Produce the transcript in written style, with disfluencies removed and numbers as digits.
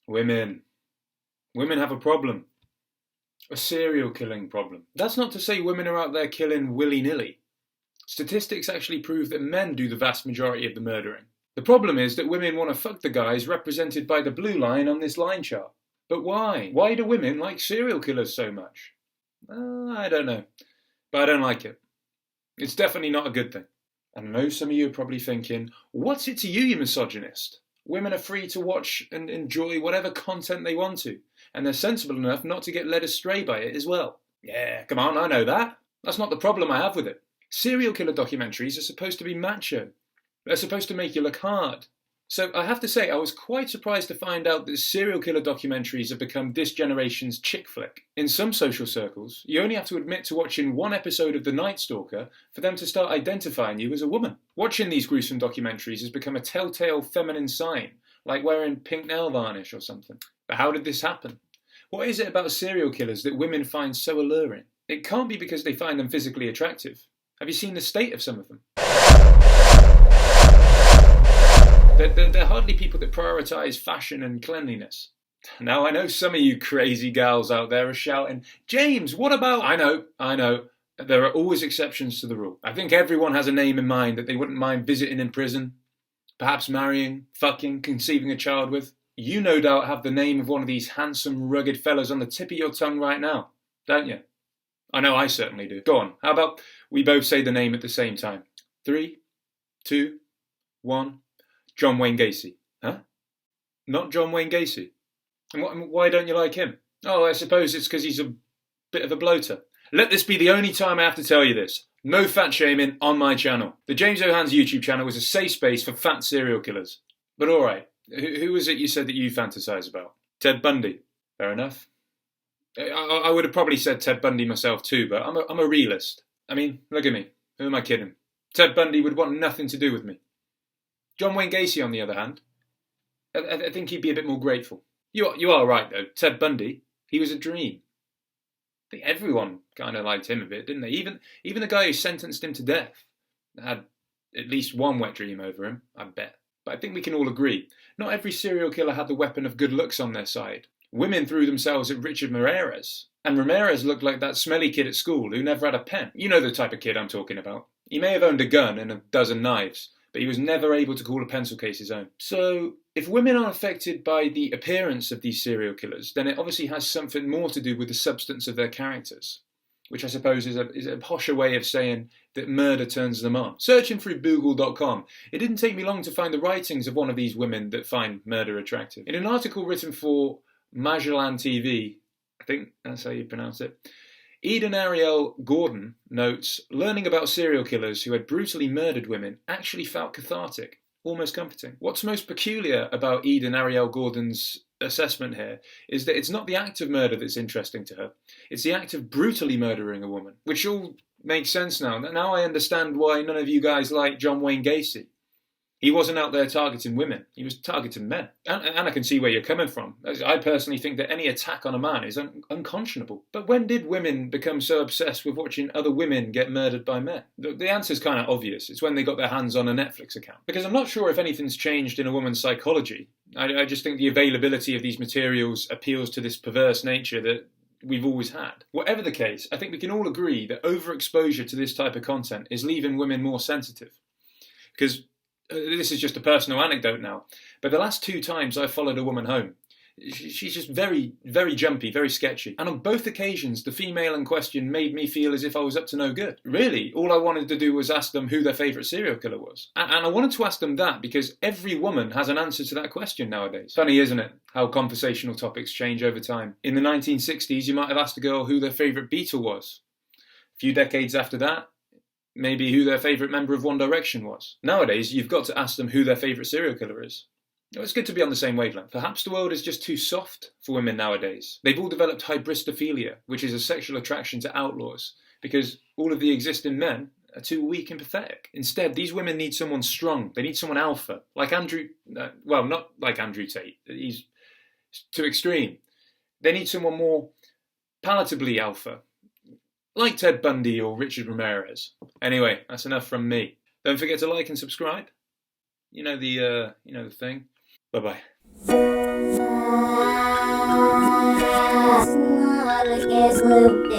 Women. Women have a problem. A serial killing problem. That's not to say women are out there killing willy-nilly. Statistics actually prove that men do the vast majority of the murdering. The problem is that women want to fuck the guys represented by the blue line on this line chart. But why? Why do women like serial killers so much? I don't know. But I don't like it. It's definitely not a good thing. And I know some of you are probably thinking, what's it to you, you misogynist? Women are free to watch and enjoy whatever content they want to, and they're sensible enough not to get led astray by it as well. Yeah, come on, I know that. That's not the problem I have with it. Serial killer documentaries are supposed to be macho. They're supposed to make you look hard. So I have to say, I was quite surprised to find out that serial killer documentaries have become this generation's chick flick. In some social circles, you only have to admit to watching one episode of The Night Stalker for them to start identifying you as a woman. Watching these gruesome documentaries has become a telltale feminine sign, like wearing pink nail varnish or something. But how did this happen? What is it about serial killers that women find so alluring? It can't be because they find them physically attractive. Have you seen the state of some of them? They're hardly people that prioritise fashion and cleanliness. Now, I know some of you crazy gals out there are shouting, James, what about... I know. There are always exceptions to the rule. I think everyone has a name in mind that they wouldn't mind visiting in prison, perhaps marrying, fucking, conceiving a child with. You no doubt have the name of one of these handsome, rugged fellas on the tip of your tongue right now, don't you? I know I certainly do. Go on, how about we both say the name at the same time? 3, 2, 1... John Wayne Gacy. Huh? Not John Wayne Gacy. And why don't you like him? Oh, I suppose it's because he's a bit of a bloater. Let this be the only time I have to tell you this. No fat shaming on my channel. The James O'Hands YouTube channel is a safe space for fat serial killers. But alright, who was it you said that you fantasize about? Ted Bundy. Fair enough. I would have probably said Ted Bundy myself too, but I'm a realist. I mean, look at me. Who am I kidding? Ted Bundy would want nothing to do with me. John Wayne Gacy, on the other hand, I think he'd be a bit more grateful. You are right, though. Ted Bundy, he was a dream. I think everyone kind of liked him a bit, didn't they? Even the guy who sentenced him to death had at least one wet dream over him, I bet. But I think we can all agree, not every serial killer had the weapon of good looks on their side. Women threw themselves at Richard Ramirez, and Ramirez looked like that smelly kid at school who never had a pen. You know the type of kid I'm talking about. He may have owned a gun and a dozen knives, but he was never able to call a pencil case his own. So, if women are affected by the appearance of these serial killers, then it obviously has something more to do with the substance of their characters, which I suppose is a posher way of saying that murder turns them on. Searching through Google.com, it didn't take me long to find the writings of one of these women that find murder attractive. In an article written for Magellan TV, I think that's how you pronounce it, Eden Ariel Gordon notes, learning about serial killers who had brutally murdered women actually felt cathartic, almost comforting. What's most peculiar about Eden Ariel Gordon's assessment here is that it's not the act of murder that's interesting to her, it's the act of brutally murdering a woman, which all makes sense now. Now I understand why none of you guys like John Wayne Gacy. He wasn't out there targeting women, he was targeting men. And I can see where you're coming from. I personally think that any attack on a man is unconscionable. But when did women become so obsessed with watching other women get murdered by men? The answer's kind of obvious. It's when they got their hands on a Netflix account. Because I'm not sure if anything's changed in a woman's psychology. I just think the availability of these materials appeals to this perverse nature that we've always had. Whatever the case, I think we can all agree that overexposure to this type of content is leaving women more sensitive. Because this is just a personal anecdote now, but the last 2 times I followed a woman home, she's just very, very jumpy, very sketchy. And on both occasions, the female in question made me feel as if I was up to no good. Really, all I wanted to do was ask them who their favourite serial killer was. And I wanted to ask them that because every woman has an answer to that question nowadays. Funny, isn't it, how conversational topics change over time. In the 1960s, you might have asked a girl who their favourite Beatle was. A few decades after that, maybe who their favourite member of One Direction was. Nowadays, you've got to ask them who their favourite serial killer is. It's good to be on the same wavelength. Perhaps the world is just too soft for women nowadays. They've all developed hybristophilia, which is a sexual attraction to outlaws, because all of the existing men are too weak and pathetic. Instead, these women need someone strong. They need someone alpha, like Andrew... well, not like Andrew Tate. He's too extreme. They need someone more palatably alpha, like Ted Bundy or Richard Ramirez. Anyway, that's enough from me. Don't forget to like and subscribe. You know the thing. Bye-bye. is looping.